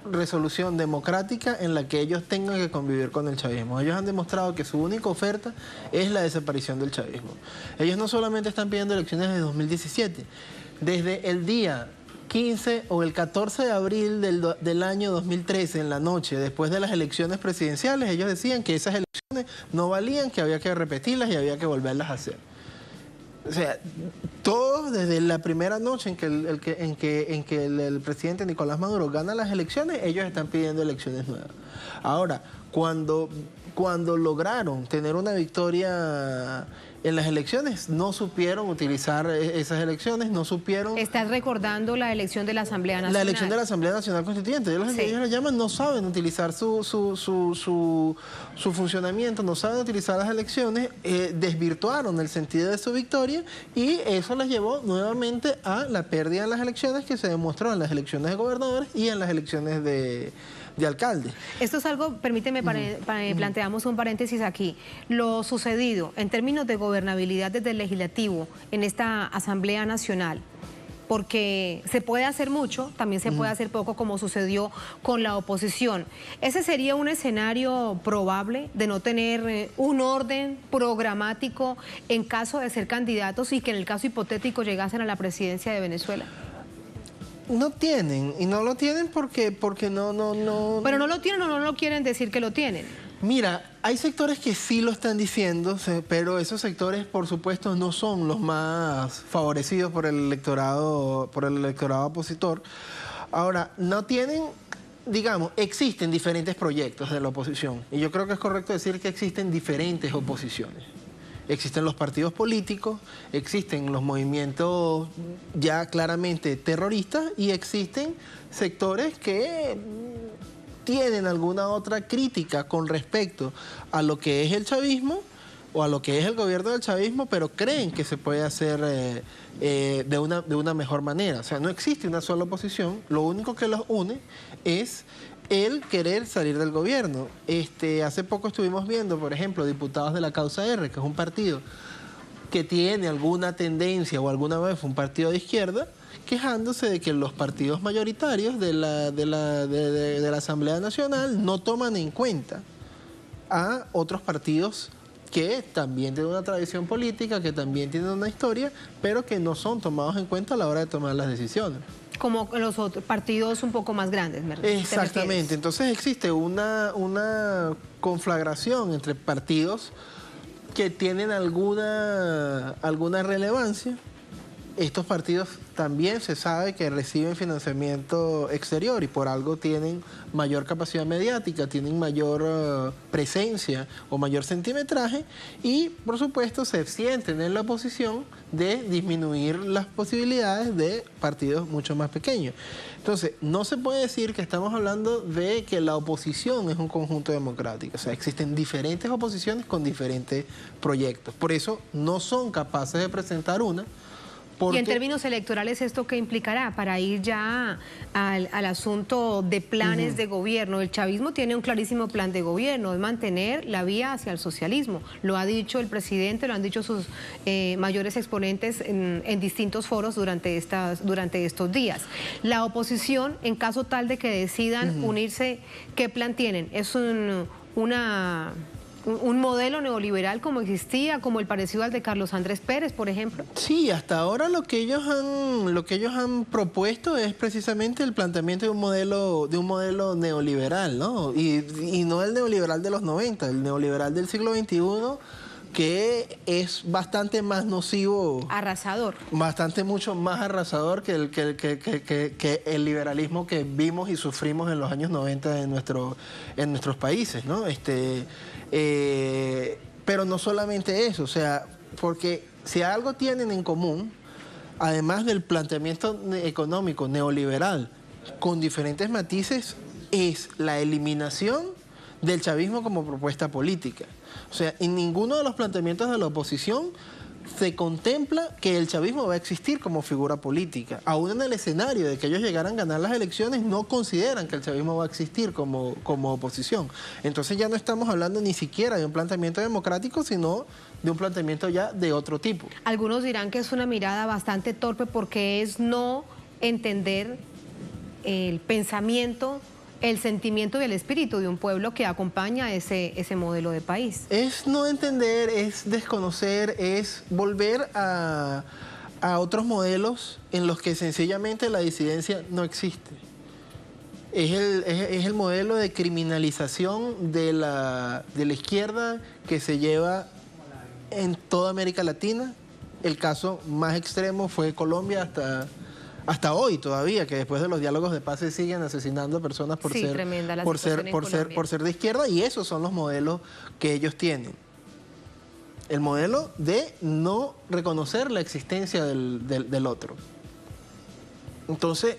resolución democrática en la que ellos tengan que convivir con el chavismo. Ellos han demostrado que su única oferta es la desaparición del chavismo. Ellos no solamente están pidiendo elecciones de 2017, desde el día 15 o el 14 de abril del año 2013, en la noche, después de las elecciones presidenciales, ellos decían que esas elecciones no valían, que había que repetirlas y había que volverlas a hacer. O sea, todos desde la primera noche en que el presidente Nicolás Maduro gana las elecciones, ellos están pidiendo elecciones nuevas. Ahora, cuando lograron tener una victoria en las elecciones no supieron utilizar esas elecciones, no supieron... Estás recordando la elección de la Asamblea Nacional. La elección de la Asamblea Nacional Constituyente. Ellos la llaman, no saben utilizar su funcionamiento, no saben utilizar las elecciones, desvirtuaron el sentido de su victoria y eso les llevó nuevamente a la pérdida en las elecciones que se demostró en las elecciones de gobernadores y en las elecciones de alcalde. Esto es algo, permíteme, planteamos un paréntesis aquí. Lo sucedido en términos de gobernabilidad desde el legislativo en esta Asamblea Nacional, porque se puede hacer mucho, también se puede hacer poco, como sucedió con la oposición. ¿Ese sería un escenario probable de no tener un orden programático en caso de ser candidatos y que en el caso hipotético llegasen a la presidencia de Venezuela? No tienen, y no lo tienen porque no... Pero no lo tienen o no lo quieren decir que lo tienen. Mira, hay sectores que sí lo están diciendo, pero esos sectores, por supuesto, no son los más favorecidos por el electorado opositor. Ahora, no tienen, digamos, existen diferentes proyectos de la oposición, y yo creo que es correcto decir que existen diferentes oposiciones. Existen los partidos políticos, existen los movimientos ya claramente terroristas y existen sectores que tienen alguna otra crítica con respecto a lo que es el chavismo o a lo que es el gobierno del chavismo, pero creen que se puede hacer de una mejor manera. O sea, no existe una sola oposición, lo único que los une es el querer salir del gobierno. Hace poco estuvimos viendo, por ejemplo, diputados de la Causa R, que es un partido que tiene alguna tendencia o alguna vez fue un partido de izquierda, quejándose de que los partidos mayoritarios de la Asamblea Nacional no toman en cuenta a otros partidos que también tienen una tradición política, que también tienen una historia, pero que no son tomados en cuenta a la hora de tomar las decisiones. Como los otros partidos un poco más grandes, ¿me refieres? Exactamente. Entonces existe una conflagración entre partidos que tienen alguna relevancia. Estos partidos también se sabe que reciben financiamiento exterior y por algo tienen mayor capacidad mediática, tienen mayor presencia o mayor centimetraje y por supuesto se sienten en la posición de disminuir las posibilidades de partidos mucho más pequeños. Entonces, no se puede decir que estamos hablando de que la oposición es un conjunto democrático. O sea, existen diferentes oposiciones con diferentes proyectos. Por eso no son capaces de presentar una. Y en términos electorales, ¿esto qué implicará? Para ir ya al asunto de planes de gobierno. El chavismo tiene un clarísimo plan de gobierno, es mantener la vía hacia el socialismo. Lo ha dicho el presidente, lo han dicho sus mayores exponentes en distintos foros durante estos días. La oposición, en caso tal de que decidan unirse, ¿qué plan tienen? ¿Es un modelo neoliberal como existía, como el parecido al de Carlos Andrés Pérez, por ejemplo? Sí, hasta ahora lo que ellos han propuesto es precisamente el planteamiento de un modelo neoliberal, ¿no? Y no el neoliberal de los 90, el neoliberal del siglo XXI, que es bastante más nocivo. Arrasador. Mucho más arrasador que el liberalismo que vimos y sufrimos en los años 90 en nuestros países, ¿no? Pero no solamente eso, o sea, porque si algo tienen en común, además del planteamiento económico neoliberal con diferentes matices, es la eliminación del chavismo como propuesta política. O sea, en ninguno de los planteamientos de la oposición se contempla que el chavismo va a existir como figura política. Aún en el escenario de que ellos llegaran a ganar las elecciones, no consideran que el chavismo va a existir como oposición. Entonces ya no estamos hablando ni siquiera de un planteamiento democrático, sino de un planteamiento ya de otro tipo. Algunos dirán que es una mirada bastante torpe porque es no entender el pensamiento, el sentimiento y el espíritu de un pueblo que acompaña ese modelo de país. Es no entender, es desconocer, es volver a otros modelos en los que sencillamente la disidencia no existe. Es el modelo de criminalización de la izquierda que se lleva en toda América Latina. El caso más extremo fue Colombia hasta hoy todavía, que después de los diálogos de paz se siguen asesinando personas por ser de izquierda, y esos son los modelos que ellos tienen. el modelo de no reconocer la existencia del otro. Entonces,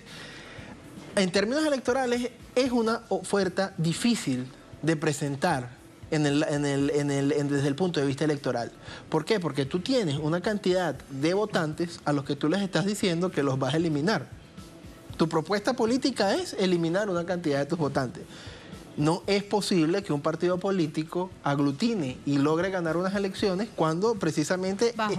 en términos electorales, es una oferta difícil de presentar desde el punto de vista electoral. ¿Por qué? Porque tú tienes una cantidad de votantes a los que tú les estás diciendo que los vas a eliminar. Tu propuesta política es eliminar una cantidad de tus votantes. No es posible que un partido político aglutine y logre ganar unas elecciones cuando precisamente está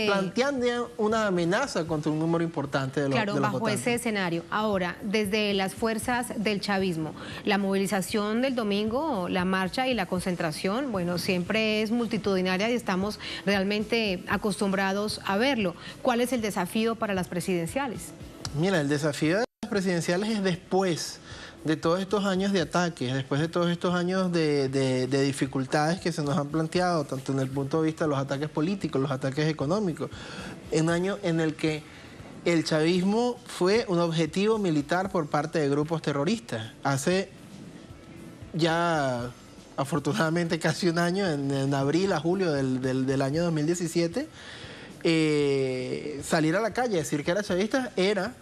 planteando una amenaza contra un número importante de los votantes. Claro, bajo ese escenario. Ahora, desde las fuerzas del chavismo, la movilización del domingo, la marcha y la concentración, bueno, siempre es multitudinaria y estamos realmente acostumbrados a verlo. ¿Cuál es el desafío para las presidenciales? Mira, el desafío de las presidenciales es después de todos estos años de ataques, después de todos estos años de dificultades que se nos han planteado, tanto en el punto de vista de los ataques políticos, los ataques económicos, un año en el que el chavismo fue un objetivo militar por parte de grupos terroristas. Hace ya, afortunadamente, casi un año, en abril a julio del año 2017, salir a la calle y decir que era chavista era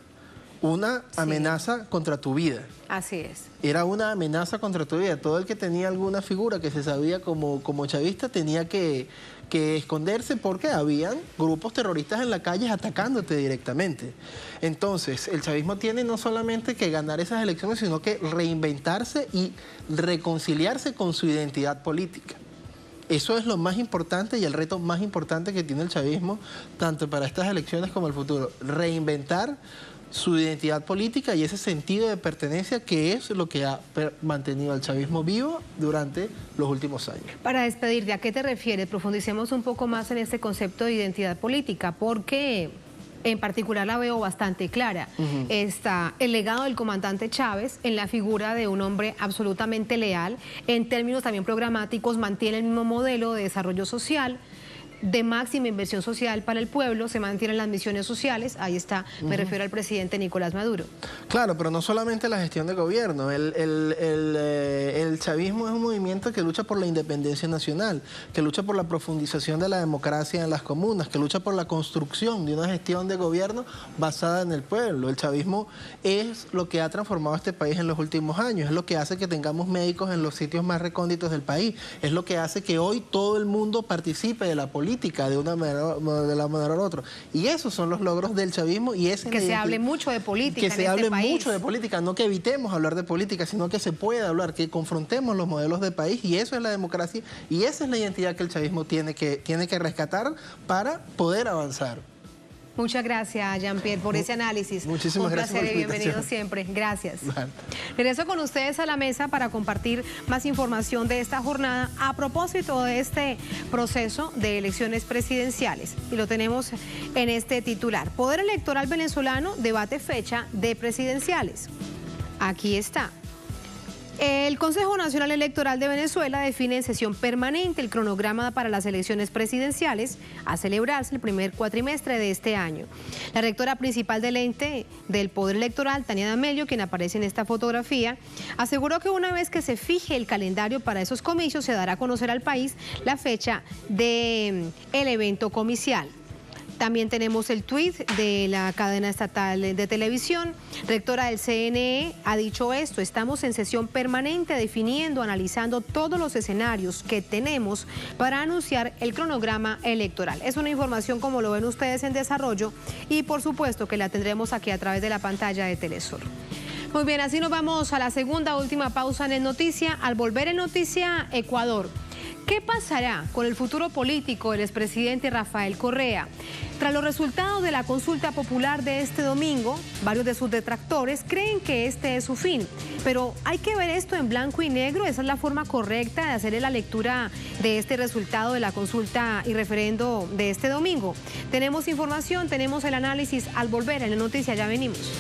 una amenaza contra tu vida. Así es. Era una amenaza contra tu vida. Todo el que tenía alguna figura que se sabía como chavista tenía que esconderse porque habían grupos terroristas en la calle atacándote directamente. Entonces, el chavismo tiene no solamente que ganar esas elecciones, sino que reinventarse y reconciliarse con su identidad política. Eso es lo más importante y el reto más importante que tiene el chavismo, tanto para estas elecciones como el futuro. Reinventar su identidad política y ese sentido de pertenencia que es lo que ha mantenido al chavismo vivo durante los últimos años. Para despedirte, ¿a qué te refieres? Profundicemos un poco más en este concepto de identidad política, porque en particular la veo bastante clara. Está el legado del comandante Chávez en la figura de un hombre absolutamente leal, en términos también programáticos, mantiene el mismo modelo de desarrollo social, de máxima inversión social para el pueblo, se mantienen las misiones sociales, ahí está, me refiero al presidente Nicolás Maduro. Claro, pero no solamente la gestión de gobierno, el chavismo es un movimiento que lucha por la independencia nacional, que lucha por la profundización de la democracia en las comunas, que lucha por la construcción de una gestión de gobierno basada en el pueblo. El chavismo es lo que ha transformado a este país en los últimos años, es lo que hace que tengamos médicos en los sitios más recónditos del país, es lo que hace que hoy todo el mundo participe de la política de la manera u otra. Y esos son los logros del chavismo y ese que se hable mucho de política en este país. Que se hable mucho de política, no que evitemos hablar de política, sino que se pueda hablar, que confrontemos los modelos de país y eso es la democracia y esa es la identidad que el chavismo tiene que rescatar para poder avanzar. Muchas gracias, Jean-Pierre, por ese análisis. Muchísimas gracias. Un placer y bienvenido siempre. Gracias. Bueno. Regreso con ustedes a la mesa para compartir más información de esta jornada a propósito de este proceso de elecciones presidenciales. Y lo tenemos en este titular. Poder Electoral venezolano debate fecha de presidenciales. Aquí está. El Consejo Nacional Electoral de Venezuela define en sesión permanente el cronograma para las elecciones presidenciales a celebrarse el primer cuatrimestre de este año. La rectora principal del ente del Poder Electoral, Tania D'Amelio, quien aparece en esta fotografía, aseguró que una vez que se fije el calendario para esos comicios, se dará a conocer al país la fecha del evento comicial. También tenemos el tuit de la cadena estatal de televisión. Rectora del CNE ha dicho esto: estamos en sesión permanente definiendo, analizando todos los escenarios que tenemos para anunciar el cronograma electoral. Es una información, como lo ven ustedes, en desarrollo y por supuesto que la tendremos aquí a través de la pantalla de Telesur. Muy bien, así nos vamos a la segunda última pausa en Noticia. Al volver en Noticia, Ecuador. ¿Qué pasará con el futuro político del expresidente Rafael Correa? Tras los resultados de la consulta popular de este domingo, varios de sus detractores creen que este es su fin. Pero hay que ver esto en blanco y negro. Esa es la forma correcta de hacer la lectura de este resultado de la consulta y referendo de este domingo. Tenemos información, tenemos el análisis al volver en la noticia. Ya venimos.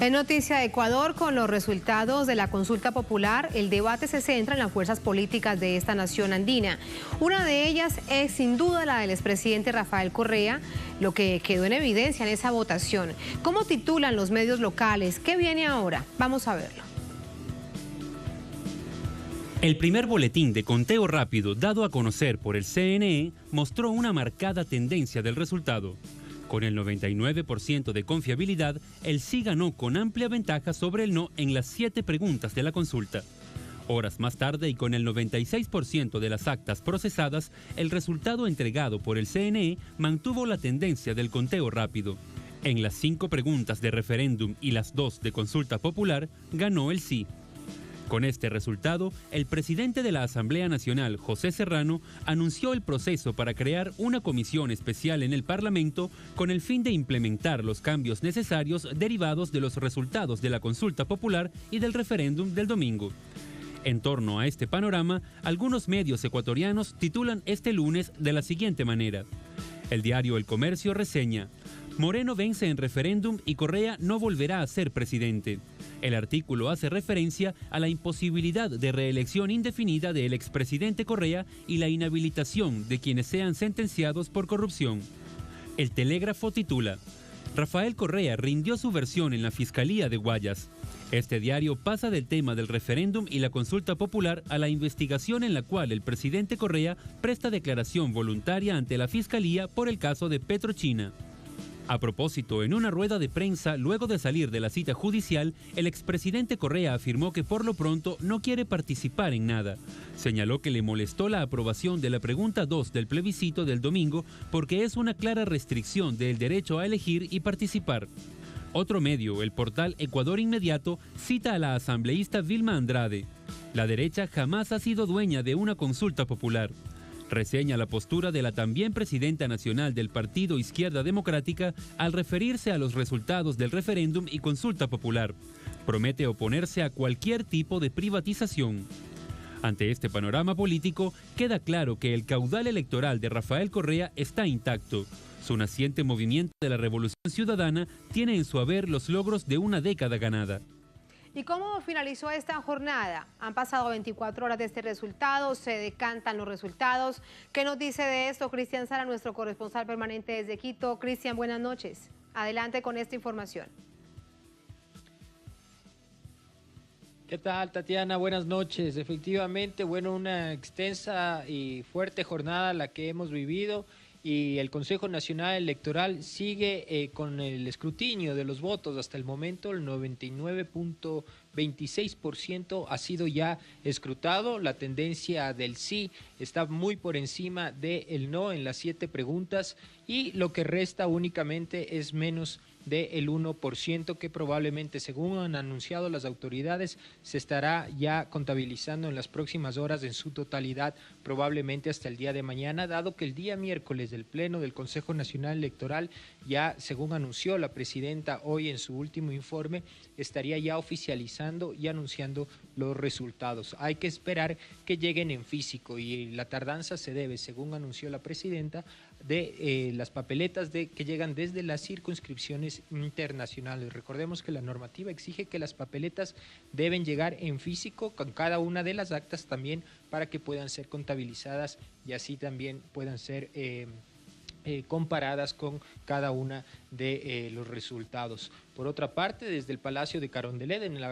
En Noticia de Ecuador, con los resultados de la consulta popular, el debate se centra en las fuerzas políticas de esta nación andina. Una de ellas es sin duda la del expresidente Rafael Correa, lo que quedó en evidencia en esa votación. ¿Cómo titulan los medios locales? ¿Qué viene ahora? Vamos a verlo. El primer boletín de conteo rápido dado a conocer por el CNE mostró una marcada tendencia del resultado. Con el 99% de confiabilidad, el sí ganó con amplia ventaja sobre el no en las 7 preguntas de la consulta. Horas más tarde y con el 96% de las actas procesadas, el resultado entregado por el CNE mantuvo la tendencia del conteo rápido. En las 5 preguntas de referéndum y las 2 de consulta popular, ganó el sí. Con este resultado, el presidente de la Asamblea Nacional, José Serrano, anunció el proceso para crear una comisión especial en el Parlamento con el fin de implementar los cambios necesarios derivados de los resultados de la consulta popular y del referéndum del domingo. En torno a este panorama, algunos medios ecuatorianos titulan este lunes de la siguiente manera. El diario El Comercio reseña: Moreno vence en referéndum y Correa no volverá a ser presidente. El artículo hace referencia a la imposibilidad de reelección indefinida del expresidente Correa y la inhabilitación de quienes sean sentenciados por corrupción. El Telégrafo titula: Rafael Correa rindió su versión en la Fiscalía de Guayas. Este diario pasa del tema del referéndum y la consulta popular a la investigación en la cual el presidente Correa presta declaración voluntaria ante la Fiscalía por el caso de Petrochina. A propósito, en una rueda de prensa, luego de salir de la cita judicial, el expresidente Correa afirmó que por lo pronto no quiere participar en nada. Señaló que le molestó la aprobación de la pregunta 2 del plebiscito del domingo porque es una clara restricción del derecho a elegir y participar. Otro medio, el portal Ecuador Inmediato, cita a la asambleísta Vilma Andrade. La derecha jamás ha sido dueña de una consulta popular. Reseña la postura de la también presidenta nacional del Partido Izquierda Democrática al referirse a los resultados del referéndum y consulta popular. Promete oponerse a cualquier tipo de privatización. Ante este panorama político, queda claro que el caudal electoral de Rafael Correa está intacto. Su naciente movimiento de la Revolución Ciudadana tiene en su haber los logros de una década ganada. ¿Y cómo finalizó esta jornada? Han pasado 24 horas de este resultado, se decantan los resultados. ¿Qué nos dice de esto Cristian Sara, nuestro corresponsal permanente desde Quito? Cristian, buenas noches. Adelante con esta información. ¿Qué tal, Tatiana? Buenas noches. Efectivamente, bueno, una extensa y fuerte jornada la que hemos vivido. Y el Consejo Nacional Electoral sigue con el escrutinio de los votos. Hasta el momento el 99.26% ha sido ya escrutado. La tendencia del sí está muy por encima del no en las 7 preguntas y lo que resta únicamente es menos del 1% que probablemente, según han anunciado las autoridades, se estará ya contabilizando en las próximas horas en su totalidad, probablemente hasta el día de mañana, dado que el día miércoles del Pleno del Consejo Nacional Electoral ya, según anunció la presidenta hoy en su último informe, estaría ya oficializando y anunciando los resultados. Hay que esperar que lleguen en físico y la tardanza se debe, según anunció la presidenta, de las papeletas que llegan desde las circunscripciones internacionales. Recordemos que la normativa exige que las papeletas deben llegar en físico con cada una de las actas también para que puedan ser contabilizadas y así también puedan ser comparadas con cada una de los resultados. Por otra parte, desde el Palacio de Carondelet, en el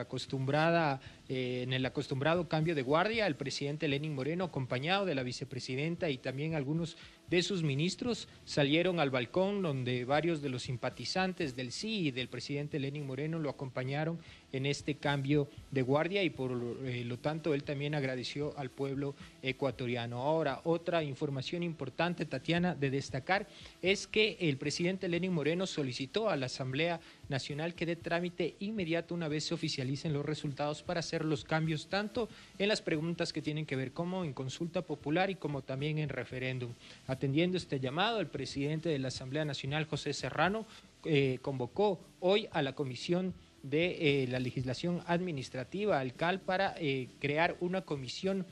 acostumbrado cambio de guardia, el presidente Lenín Moreno, acompañado de la vicepresidenta y también algunos de sus ministros, salieron al balcón donde varios de los simpatizantes del sí y del presidente Lenín Moreno lo acompañaron en este cambio de guardia y por lo tanto él también agradeció al pueblo ecuatoriano. Ahora, otra información importante, Tatiana, de destacar es que el presidente Lenín Moreno solicitó a la Asamblea Nacional que dé trámite inmediato una vez se oficialicen los resultados para hacer los cambios tanto en las preguntas que tienen que ver como en consulta popular y como también en referéndum. Atendiendo este llamado, el presidente de la Asamblea Nacional, José Serrano, convocó hoy a la Comisión de la Legislación Administrativa, al CAL, para crear una comisión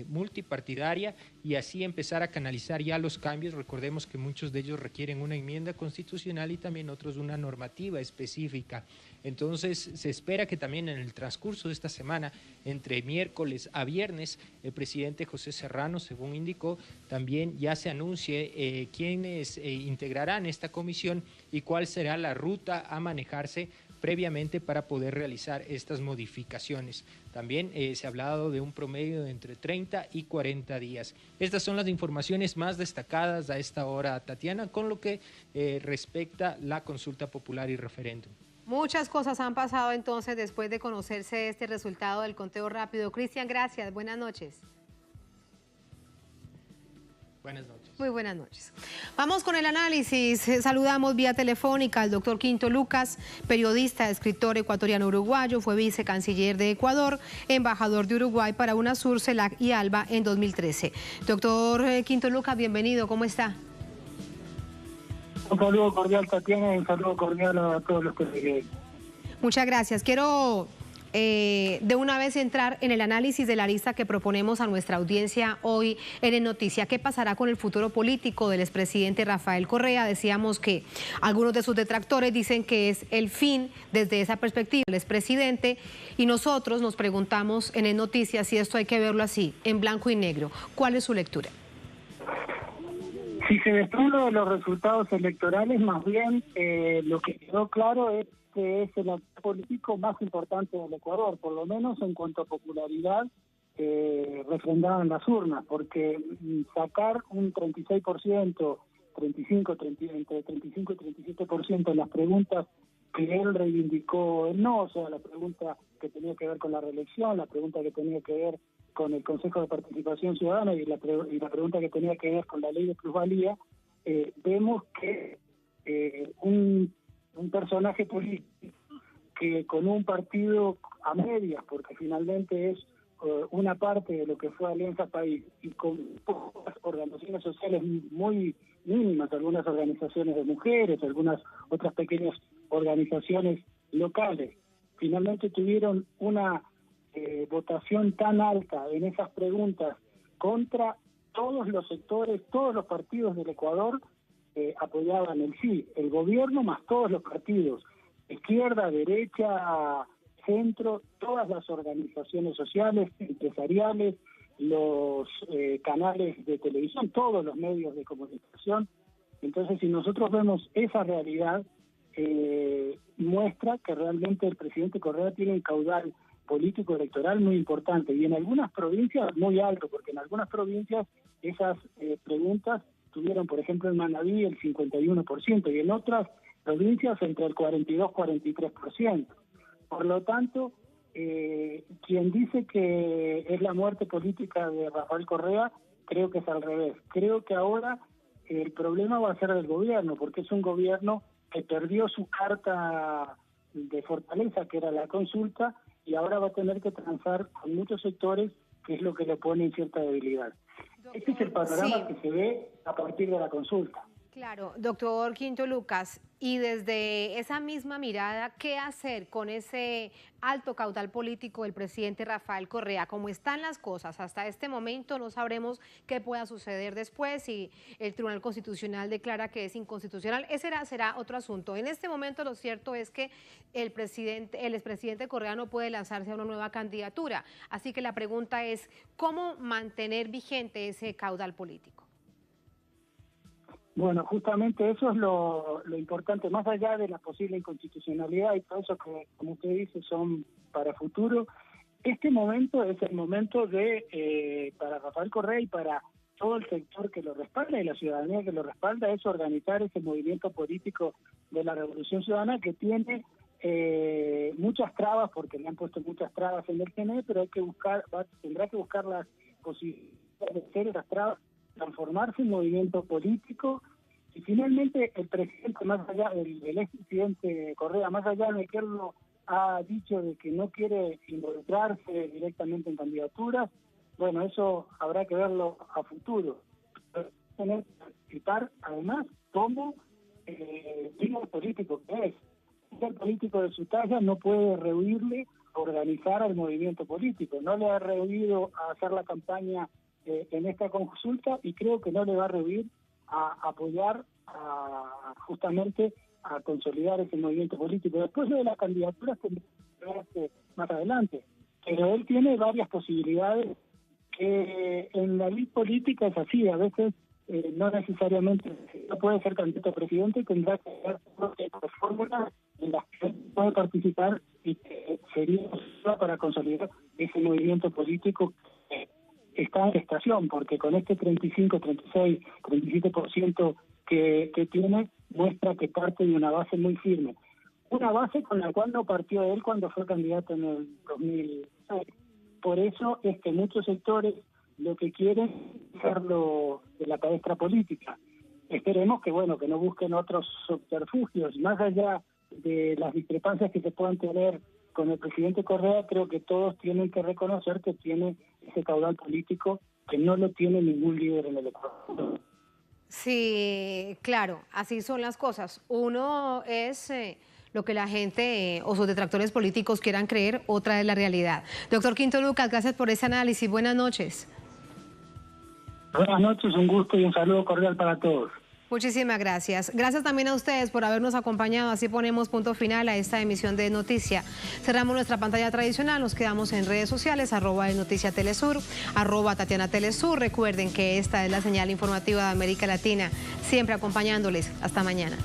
multipartidaria y así empezar a canalizar ya los cambios. Recordemos que muchos de ellos requieren una enmienda constitucional y también otros una normativa específica. Entonces se espera que también en el transcurso de esta semana, entre miércoles a viernes, el presidente José Serrano, según indicó, también ya se anuncie quiénes integrarán esta comisión y cuál será la ruta a manejarse previamente para poder realizar estas modificaciones. También se ha hablado de un promedio de entre 30 y 40 días. Estas son las informaciones más destacadas a esta hora, Tatiana, con lo que respecta la consulta popular y referéndum. Muchas cosas han pasado entonces después de conocerse este resultado del conteo rápido. Cristian, gracias. Buenas noches. Buenas noches. Muy buenas noches. Vamos con el análisis. Saludamos vía telefónica al doctor Quinto Lucas, periodista, escritor ecuatoriano-uruguayo, fue vicecanciller de Ecuador, embajador de Uruguay para UNASUR, CELAC y ALBA en 2013. Doctor Quinto Lucas, bienvenido. ¿Cómo está? Un saludo cordial, Tatiana, y un saludo cordial a todos los que siguen. Muchas gracias. Quiero de una vez entrar en el análisis de la lista que proponemos a nuestra audiencia hoy en Noticia. ¿Qué pasará con el futuro político del expresidente Rafael Correa? Decíamos que algunos de sus detractores dicen que es el fin desde esa perspectiva del expresidente, y nosotros nos preguntamos en Noticia si esto hay que verlo así, en blanco y negro. ¿Cuál es su lectura? Si se desprende de los resultados electorales, más bien lo que quedó claro es que es el actor político más importante del Ecuador, por lo menos en cuanto a popularidad refrendada en las urnas, porque sacar un 36%, entre 35 y 37% en las preguntas que él reivindicó el no, o sea, la pregunta que tenía que ver con la reelección, la pregunta que tenía que ver con el Consejo de Participación Ciudadana y la pregunta que tenía que ver con la ley de plusvalía, vemos que un personaje político que con un partido a medias, porque finalmente es una parte de lo que fue Alianza País, y con pocas organizaciones sociales muy mínimas, algunas organizaciones de mujeres, algunas otras pequeñas organizaciones locales, finalmente tuvieron una votación tan alta en esas preguntas contra todos los sectores, todos los partidos del Ecuador apoyaban el sí, el gobierno más todos los partidos, izquierda, derecha, centro, todas las organizaciones sociales, empresariales, los canales de televisión, todos los medios de comunicación. Entonces, si nosotros vemos esa realidad, muestra que realmente el presidente Correa tiene un caudal político electoral muy importante, y en algunas provincias muy alto, porque en algunas provincias esas preguntas tuvieron, por ejemplo, en Manabí el 51%, y en otras provincias entre el 42-43%. Por lo tanto, quien dice que es la muerte política de Rafael Correa, creo que es al revés. Creo que ahora el problema va a ser del gobierno, porque es un gobierno que perdió su carta de fortaleza, que era la consulta, y ahora va a tener que transar con muchos sectores, que es lo que le pone en cierta debilidad. Este es el panorama que se ve a partir de la consulta. Claro, doctor Quinto Lucas, y desde esa misma mirada, ¿qué hacer con ese alto caudal político del presidente Rafael Correa? Como están las cosas hasta este momento, no sabremos qué pueda suceder después si el Tribunal Constitucional declara que es inconstitucional. Ese será otro asunto. En este momento lo cierto es que el expresidente Correa no puede lanzarse a una nueva candidatura. Así que la pregunta es, ¿cómo mantener vigente ese caudal político? Bueno, justamente eso es lo importante, más allá de la posible inconstitucionalidad y todo eso que, como usted dice, son para futuro. Este momento es el momento para Rafael Correa y para todo el sector que lo respalda y la ciudadanía que lo respalda, es organizar ese movimiento político de la Revolución Ciudadana, que tiene muchas trabas, porque le han puesto muchas trabas en el CNE, pero hay que tendrá que buscar las posibilidades de hacer esas trabas, transformarse en movimiento político. Y finalmente el presidente, más allá, el expresidente Correa, más allá de que él lo ha dicho de que no quiere involucrarse directamente en candidaturas, bueno, eso habrá que verlo a futuro. Tener que participar además como líder político que es. El político de su talla no puede rehuirle organizar al movimiento político. No le ha rehuido a hacer la campaña en esta consulta y creo que no le va a rehuir a apoyar justamente a consolidar ese movimiento político. Después de las candidaturas tendrá que verse más adelante, pero él tiene varias posibilidades que en la ley política es así, a veces no necesariamente no puede ser candidato a presidente, tendrá que haber fórmulas en las que puede participar y que sería para consolidar ese movimiento político que está en gestación, porque con este 35, 36, 37% que tiene, muestra que parte de una base muy firme. Una base con la cual no partió él cuando fue candidato en el 2006. Por eso es que muchos sectores lo que quieren es hacerlo de la palestra política. Esperemos que que no busquen otros subterfugios. Más allá de las discrepancias que se puedan tener con el presidente Correa, creo que todos tienen que reconocer que tiene ese caudal político que no lo tiene ningún líder en el Ecuador. Sí, claro, así son las cosas. Uno es lo que la gente o sus detractores políticos quieran creer, otra es la realidad. Doctor Quinto Lucas, gracias por ese análisis. Buenas noches. Buenas noches, un gusto y un saludo cordial para todos. Muchísimas gracias. Gracias también a ustedes por habernos acompañado. Así ponemos punto final a esta emisión de Noticia. Cerramos nuestra pantalla tradicional, nos quedamos en redes sociales, @NoticiaTelesur, @TatianaTelesur. Recuerden que esta es la señal informativa de América Latina, siempre acompañándoles. Hasta mañana.